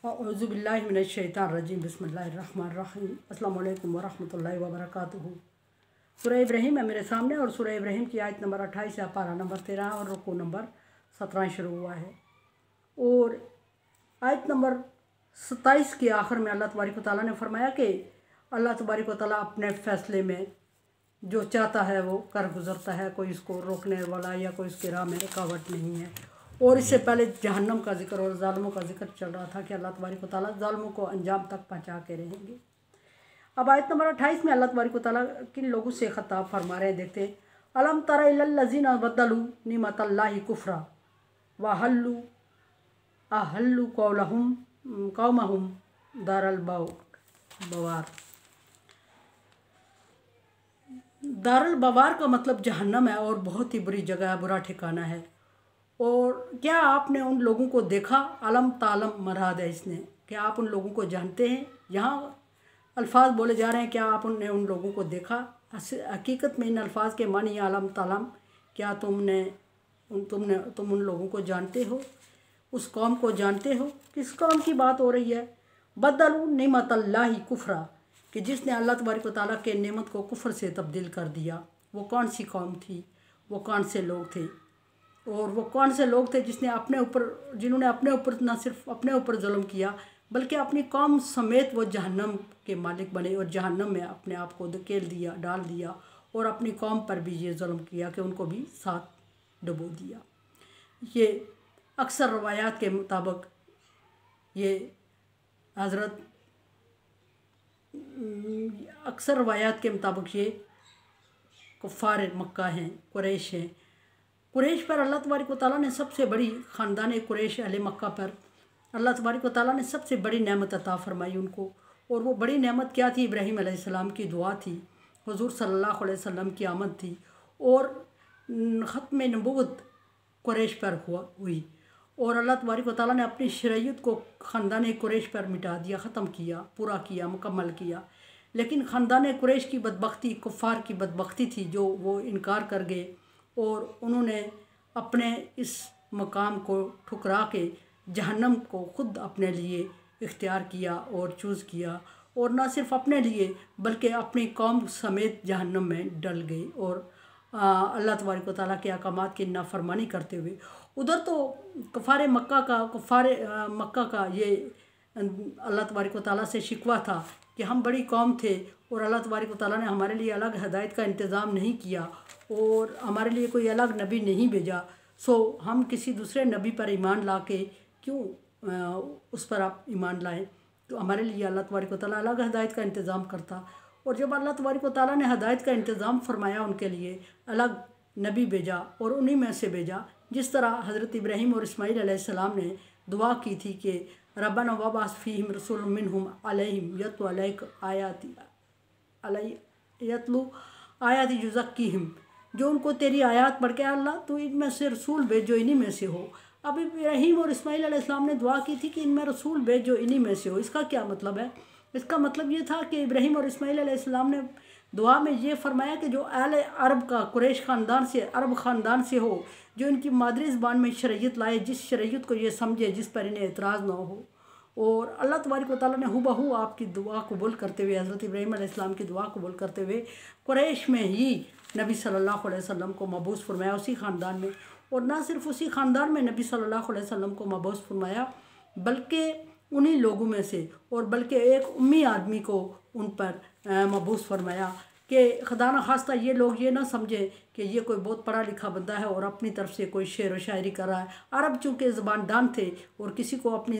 औज़ुबिल्लाहि मिनश्शैतानिर्रजीम बिस्मिल्लाहिर्रहमानिर्रहीम अस्सलामु अलैकुम वरहमतुल्लाहि वबरकातुहू। सूरह इब्राहीम है मेरे सामने और सूरह इब्राहीम की आयत नंबर 28 या पारा नंबर 13 और रुकू नंबर 17 शुरू हुआ है। और आयत नंबर 27 के आखिर में अल्लाह तबारक व तआला ने फरमाया कि अल्लाह तबारक व तआला अपने फ़ैसले में जो चाहता है वो कर गुज़रता है, कोई इसको रोकने वाला या कोई इसके राह में रुकावट नहीं है। और इससे पहले जहन्नम का जिक्र और ज़ालिमों का जिक्र चल रहा था कि अल्लाह तबारक व तआला ज़ालिमों को अंजाम तक पहुँचा के रहेंगे। अब आयत नंबर 28 में अल्लाह तबारक व तआला किन लोगों से ख़िताब फरमा रहे हैं, देखते हैं। अलम तरा इलल लज़ीना बद्दलू निमतल्लाहि कुफ्रा व अहल्लू कौमहुम दारल बवार। दारुल बवार का मतलब जहन्नम है और बहुत ही बुरी जगह है, बुरा ठिकाना है। और क्या आपने उन लोगों को देखा, अलम तालम मराद है इसने, क्या आप उन लोगों को जानते हैं। यहाँ अल्फाज बोले जा रहे हैं, क्या आपने उन लोगों को देखा। हकीकत में इन अल्फाज के मानी अलम तालम, क्या तुम उन लोगों को जानते हो, उस कौम को जानते हो। किस कौम की बात हो रही है। बदलू निमतल्लाहि कुफ्रा, कि जिसने अल्लाह तबारक व तआला के नेमत को कुफ्र से तब्दील कर दिया। वो कौन सी कौम थी, वो कौन से लोग थे, और वो कौन से लोग थे जिन्होंने अपने ऊपर न सिर्फ अपने ऊपर जुल्म किया बल्कि अपनी कौम समेत वो जहन्नम के मालिक बने और जहन्नम में अपने आप को डाल दिया और अपनी कौम पर भी ये जुल्म किया कि उनको भी साथ डुबो दिया। ये अक्सर रवायात के मुताबिक ये कुफ़ार मक्का हैं, कुरैश हैं। कुरैश पर अल्लाह तबारक व तआला ने सबसे बड़ी ख़ानदान कुरैश अहले मक्का पर अल्लाह तबारक व तआला ने सबसे बड़ी नेमत अता फरमाई उनको। और वो बड़ी नेमत क्या थी। इब्राहीम अलैहिस्सलाम की दुआ थी, हुज़ूर सल्लल्लाहु अलैहि वसल्लम की आमद थी और ख़त्म नबूवत कुरैश पर हुई। और अल्लाह तबारक व तआला ने अपनी शरीयत को ख़ानदान कुरैश पर मिटा दिया, ख़त्म किया, पूरा किया, मुकम्मल किया। लेकिन ख़ानदान कुरैश की बदबख्ती कुफ़ार की बदबख्ती थी जो वो इनकार कर गए और उन्होंने अपने इस मकाम को ठुकरा के जहन्नम को ख़ुद अपने लिए इख्तियार किया और चूज़ किया। और न सिर्फ अपने लिए बल्कि अपनी कौम समेत जहन्नम में डल गए और अल्लाह तबारक व तआला के अहकामात की नाफरमानी करते हुए। उधर तो कुफ़ार मक्का का ये अल्लाह तबारक व तआला से शिकवा था कि हम बड़ी कौम थे और अल्लाह तबारक व तआला ने हमारे लिए अलग हिदायत का इंतज़ाम नहीं किया और हमारे लिए कोई अलग नबी नहीं भेजा। सो हम किसी दूसरे नबी पर ईमान ला के क्यों उस पर आप ईमान लाएँ। तो हमारे लिए अल्लाह तबारक व तआला अलग हिदायत का इंतज़ाम करता। और जब अल्लाह तबारक व तआला ने हिदायत का इंतज़ाम फरमाया, उनके लिए अलग नबी भेजा और उन्हीं में से भेजा। जिस तरह हज़रत इब्राहीम और इस्माईल अलैहिस्सलाम ने दुआ की थी कि रब्बना वबअस फ़ीहिम रसूलन मिनहुम अलैहिम यतलू आयाति युज़क्कीहिम, जो उनको तेरी आयत पढ़ के अल्लाह तो इनमें से रसूल भेज जो इन्हीं में से हो। अब इब्राहीम और इस्माईल अलैहिस्सलाम ने दुआ की थी कि इनमें रसूल भेज जो इन्हीं में से हो। इसका क्या मतलब है। इसका मतलब ये था कि इब्राहीम और इस्माईल अलैहिस्सलाम ने दुआ में ये फरमाया कि जो अहले अरब का कुरैश ख़ानदान से अरब ख़ानदान से हो, जो इनकी मादरी ज़बान में शरीयत लाए, जिस शरीयत को ये समझे जिस पर इन्हें एतराज़ ना हो। और अल्लाह तबारक व तआला ने हुबहू आपकी दुआ कबूल करते हुए, हज़रत इब्राहीम अलैहिस्सलाम की दुआ कबूल करते हुए कुरैश में ही नबी सल्लल्लाहु अलैहि वसल्लम को मबूस फरमाया, उसी ख़ानदान में। और ना सिर्फ उसी ख़ानदान में नबी सल्लल्लाहु अलैहि वसल्लम को मबूस फरमाया बल्कि उन्हीं लोगों में से, और बल्कि एक उम्मी आदमी को उन पर मबूस फरमाया कि खुदा न खास्ता ये लोग ये ना समझे कि ये कोई बहुत पढ़ा लिखा बंदा है और अपनी तरफ से कोई शेर व शायरी कर रहा है। अरब चूँकि ज़बान दान थे और किसी को अपनी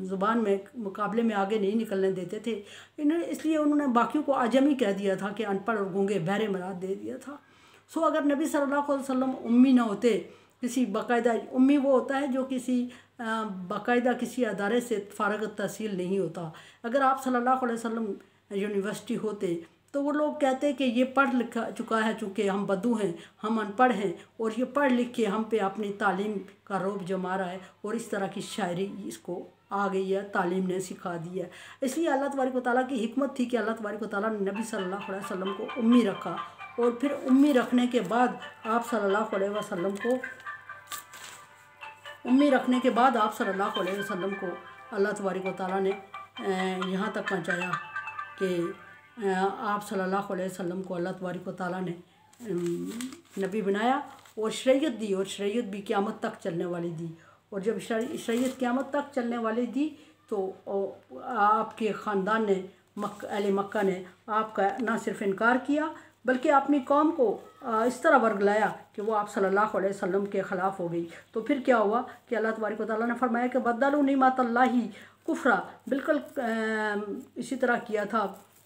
ज़बान में मुकाबले में आगे नहीं निकलने देते थे, इसलिए उन्होंने बाकियों को आजमी कह दिया था कि अनपढ़ और गूंगे बहरे मराद दे दिया था। सो अगर नबी सल्लल्लाहु अलैहि वसल्लम उम्मी ना होते, किसी बाकायदा उम्मी वो होता है जो किसी बाकायदा किसी अदारे से फ़ारिग़ तहसील नहीं होता। अगर आप सल्लल्लाहु अलैहि वसल्लम यूनिवर्सिटी होते तो वो लोग कहते कि ये पढ़ लिखा चुका है, चूँकि हम बद्दू हैं, हम अनपढ़ हैं और ये पढ़ लिख के हम पे अपनी तालीम का रोब जमा रहा है और इस तरह की शायरी इसको आ गई है, तालीम ने सिखा दी है। इसलिए अल्लाह तबारक व तआला की हिकमत थी कि अल्लाह तबारक व तआला ने नबी सल्लल्लाहु अलैहि वसल्लम को उम्मी रखा और फिर उम्मी रखने के बाद आप सल्लल्लाहु अलैहि वसल्लम को अल्लाह तबारक व तआला ने यहाँ तक पहुँचाया कि आप सल्लल्लाहु अलैहि वसल्लम को अल्लाह तबारक व तआला ने नबी बनाया और शरीयत दी, और शरीयत भी क़यामत तक चलने वाली दी। और जब शरीयत क़यामत तक चलने वाली दी तो आपके ख़ानदान ने अहले मक्का ने आपका ना सिर्फ इनकार किया बल्कि अपनी कौम को इस तरह वर्गलाया कि वो आप सल्लल्लाहु अलैहि वसल्लम के ख़िलाफ़ हो गई। तो फिर क्या हुआ कि अल्लाह तबारक व तआला ने फरमाया कि बद्दलू निअमतल्लाहि कुफ्रा, बिल्कुल इसी तरह किया था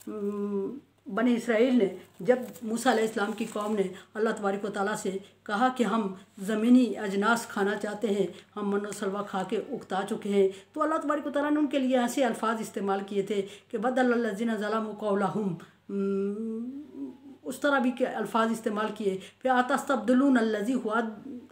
बनी इसराइल ने जब मूसा अलैहिस्सलाम की कौम ने अल्लाह तबारक व तआला से कहा कि हम ज़मीनी अजनास खाना चाहते हैं, हम मन्नो सलवा खा के उकता चुके हैं, तो अल्लाह तबारक व तआला ने उनके लिए ऐसे अल्फाज इस्तेमाल किए थे कि बद्दलल्लज़ीना ज़लमू क़ौलहुम, उस तरह भी के अल्फाज इस्तेमाल किए। फिर अतस्तब्दिलून अल्लज़ी हुवा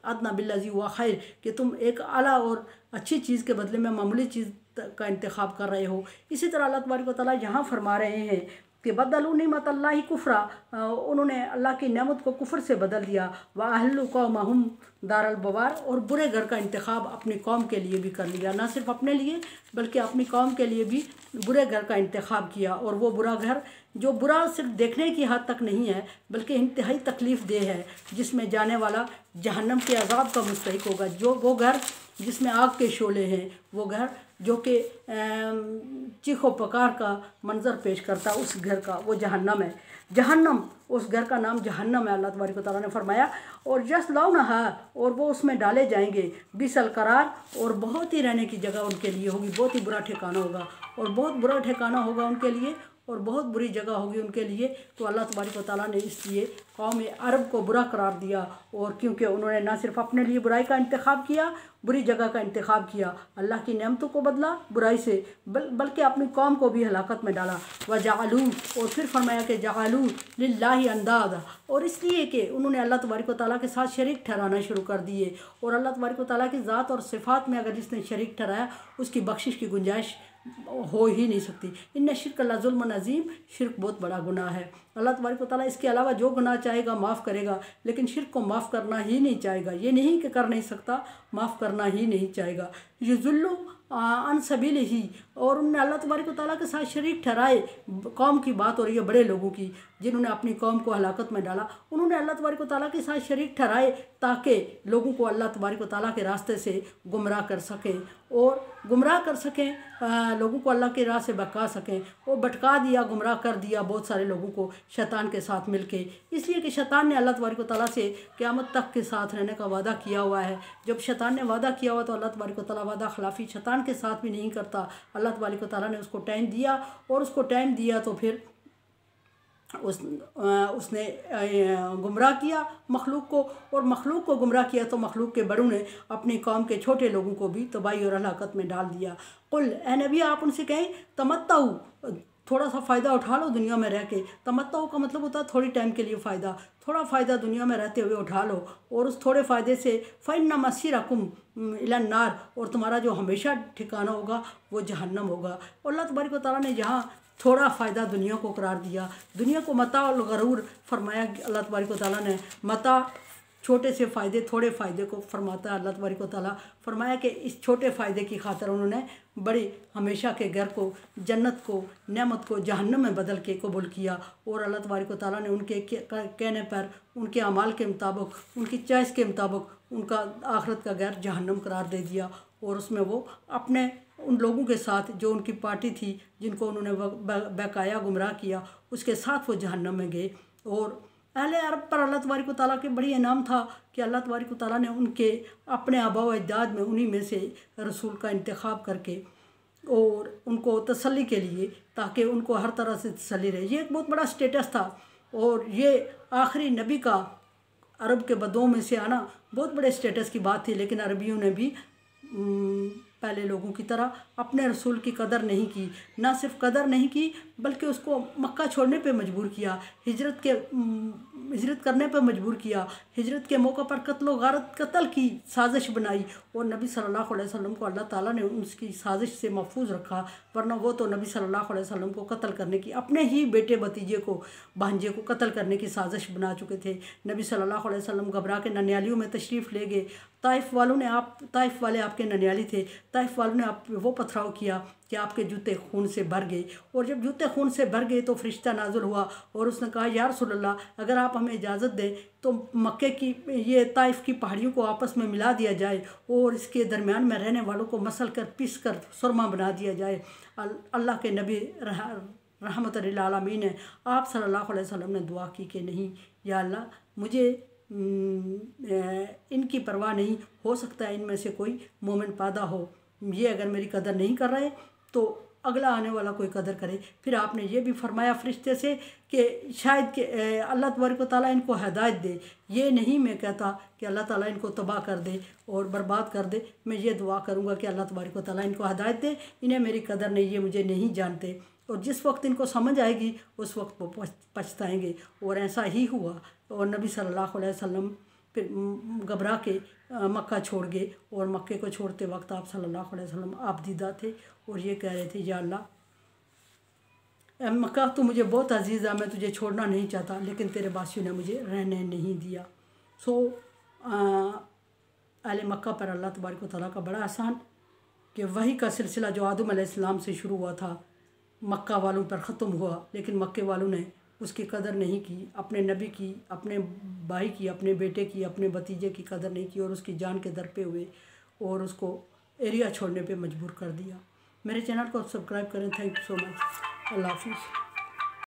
अदना बिल्लज़ी हुवा खैर, कि तुम एक आला और अच्छी चीज़ के बदले में मामूली चीज़ का इंतखाब कर रहे हो। इसी तरह अल्लाह तबारक व तआला यहाँ फरमा रहे हैं कि बदलू निअमतल्लाहि कुफ्रा, उन्होंने अल्लाह की नेमत को कुफ्र से बदल दिया। व अहल्लू कौमहुम दारल बवार, और बुरे घर का इंतखाब अपनी कौम के लिए भी कर लिया, ना सिर्फ अपने लिए बल्कि अपनी कौम के लिए भी बुरे घर का इंतखाब किया। और वो बुरा घर जो बुरा सिर्फ देखने की हद तक नहीं है बल्कि इंतहाई तकलीफ़ देह है, जिसमें जाने वाला जहन्नम के अज़ाब का मुस्तहिक होगा। जो वो घर जिसमें आग के शोले हैं, वो घर जो कि चीखो पकार का मंज़र पेश करता, उस घर का वो जहन्नम है। जहन्नम, उस घर का नाम जहन्नम है, अल्लाह तबारक व तआला ने फरमाया। और यस्लौनहा, और वो उसमें डाले जाएंगे, बिसल करार, और बहुत ही रहने की जगह उनके लिए होगी, बहुत ही बुरा ठिकाना होगा, और बहुत बुरा ठिकाना होगा उनके लिए, और बहुत बुरी जगह होगी उनके लिए। तो अल्लाह तबारक व तआला ने इसलिए कौम अरब को बुरा करार दिया, और क्योंकि उन्होंने ना सिर्फ अपने लिए बुराई का इंतखाब किया, बुरी जगह का इंतखाब किया, अल्लाह की नेमतों को बदला बुराई से, बल्कि अपनी कौम को भी हलाकत में डाला। व जालू, और फिर फरमाया कि जालू लिल्लाहि अंदादा, और इसलिए कि उन्होंने अल्लाह तबारक व तआला के साथ शरीक ठहराना शुरू कर दिए। और अल्लाह तबारक व तआला की ज़ात और सिफ़ात में अगर जिसने शरीक ठहराया उसकी बख्शिश की गुंजाइश हो ही नहीं सकती। इन्ना शिर्क ला ज़ुल्मुन अज़ीम, शिर्क बहुत बड़ा गुनाह है। अल्लाह तबारक व तआला इसके अलावा जो गुनाह चाहेगा माफ़ करेगा, लेकिन शिर्क को माफ़ करना ही नहीं चाहेगा। ये नहीं कि कर नहीं सकता, माफ़ करना ही नहीं चाहेगा। युज़िल्लु अन सबीलिही, और उन्होंने अल्लाह तबारक व तआला के साथ शरीक ठहराए। कौम की बात हो रही है, बड़े लोगों की, जिन्होंने अपनी कौम को हलाकत में डाला, उन्होंने अल्लाह तबारक व तआला के साथ शरीक ठहराए ताकि लोगों को अल्लाह तबारक व तआला के रास्ते से गुमराह कर सकें, और गुमराह कर सकें, लोगों को अल्लाह के राह से बहका सकें। और भटका दिया, गुमराह कर दिया बहुत सारे लोगों को शैतान के साथ मिलके, इसलिए कि शैतान ने अल्लाह तबारक व तआला से क़यामत तक के साथ रहने का वादा किया हुआ है। जब शैतान ने वादा किया हुआ तो अल्लाह तबारक व तआला वादा खिलाफ़ी शैतान के साथ भी नहीं करता। अल्लाह तबारक व तआला ने उसको टाइम दिया, और उसको टाइम दिया तो फिर उसने गुमराह किया मखलूक को, और मखलूक को गुमराह किया तो मखलूक के बड़ों ने अपनी कौम के छोटे लोगों को भी तबाही और हलाकत में डाल दिया। कुल ए नबी, आप उनसे कहें तमत्ताऊ, थोड़ा सा फ़ायदा उठा लो दुनिया में रह के। तमत्ताऊ का मतलब होता है थोड़ी टाइम के लिए फ़ायदा, थोड़ा फ़ायदा दुनिया में रहते हुए उठा लो, और उस थोड़े फ़ायदे से फ़इन्ना मसीरकुम इलन नार, और तुम्हारा जो हमेशा ठिकाना होगा वो जहन्नम होगा। और अल्लाह तबारक व तआला ने जहाँ थोड़ा फ़ायदा दुनिया को करार दिया, दुनिया को मता और गरूर फरमाया। अल्लाह तबारक व तआला ने मता, छोटे से फ़ायदे, थोड़े फ़ायदे को फरमाता है। अल्लाह तबारक व तआला फरमाया कि इस छोटे फ़ायदे की खातिर उन्होंने बड़ी हमेशा के घर को, जन्नत को, नेमत को जहन्नम में बदल के कबूल किया। और अल्लाह तबारक व तआला ने उनके कहने पर, उनके अमाल के मुताबिक, उनकी चॉइस के मुताबिक उनका आखिरत का घर जहन्नम करार दे दिया। और उसमें वो अपने उन लोगों के साथ जो उनकी पार्टी थी, जिनको उन्होंने बहकाया, गुमराह किया, उसके साथ वो जहन्नम में गए। और अहले अरब पर अल्लाह तबारक व तआला के बड़ी इनाम था कि अल्लाह तबारक व तआला ने उनके अपने आबा व अजदाद में उन्हीं में से रसूल का इंतखाब करके, और उनको तसल्ली के लिए, ताकि उनको हर तरह से तसल्ली रहे। ये एक बहुत बड़ा स्टेटस था, और ये आखिरी नबी का अरब के बदों में से आना बहुत बड़े स्टेटस की बात थी। लेकिन अरबियों ने भी पहले लोगों की तरह अपने रसूल की कदर नहीं की, ना सिर्फ कदर नहीं की बल्कि उसको मक्का छोड़ने पे मजबूर किया, हिजरत करने पे मजबूर किया, हिजरत के मौका पर कत्ल की साजिश बनाई। और नबी सल्लल्लाहु अलैहि वसल्लम को अल्लाह ताला ने उसकी साजिश से महफूज रखा, वरना वो तो नबी सल्लल्लाहु अलैहि वसल्लम को कत्ल करने की, अपने ही बेटे भतीजे को, भांजे को कत्ल करने की साजिश बना चुके थे। नबी सल्लल्लाहु अलैहि वसल्लम घबरा के ननियालियों में तशरीफ़ ले गए ताइफ वाले आपके ननियाली थे, ताइफ वालों ने आप वो पथराव किया कि आपके जूते खून से भर गए। और जब जूते खून से भर गए तो फरिश्ता नाजुल हुआ और उसने कहा, या रसूल अल्लाह, अगर आप हमें इजाज़त दें तो मक्के की ये ताइफ की पहाड़ियों को आपस में मिला दिया जाए और इसके दरमियान में रहने वालों को मसल कर पीस कर सुरमा बना दिया जाए। अल्लाह के नबी रहमत लिल आलमीन है, आप सल्लल्लाहु अलैहि वसल्लम ने दुआ की कि नहीं या अल्लाह, मुझे इनकी परवाह नहीं, हो सकता है इनमें से कोई मोमिन पैदा हो, ये अगर मेरी कदर नहीं कर रहे तो अगला आने वाला कोई कदर करे। फिर आपने ये भी फरमाया फरिश्ते से कि शायद कि अल्लाह तबारक व तआला इनको हिदायत दे। ये नहीं मैं कहता कि अल्लाह ताला इनको तबाह कर दे और बर्बाद कर दे, मैं ये दुआ करूँगा कि अल्लाह तबारक व तआला इनको हिदायत दे, इन्हें मेरी कदर नहीं, ये मुझे नहीं जानते। और जिस वक्त इनको समझ आएगी उस वक्त वो पछताएंगे। और ऐसा ही हुआ और नबी सल्लल्लाहु अलैहि वसल्लम फिर घबरा के मक्का छोड़ गए। और मक्के को छोड़ते वक्त आप सल्लल्लाहु अलैहि वसल्लम आप दीदा थे और ये कह रहे थे, या अल्लाह, मक्का तो मुझे बहुत अजीज़ है, मैं तुझे छोड़ना नहीं चाहता, लेकिन तेरे बासियों ने मुझे रहने नहीं दिया। सो अहले मक्का पर अल्लाह तबारक व तआला का बड़ा एहसान कि वही का सिलसिला जो आदम अलैहिस्सलाम से शुरू हुआ था मक्का वालों पर ख़त्म हुआ, लेकिन मक्के वालों ने उसकी कदर नहीं की, अपने नबी की, अपने भाई की, अपने बेटे की, अपने भतीजे की कदर नहीं की और उसकी जान के दर पे हुए और उसको एरिया छोड़ने पे मजबूर कर दिया। मेरे चैनल को सब्सक्राइब करें। Thank you so much. अल्लाह हाफिज़।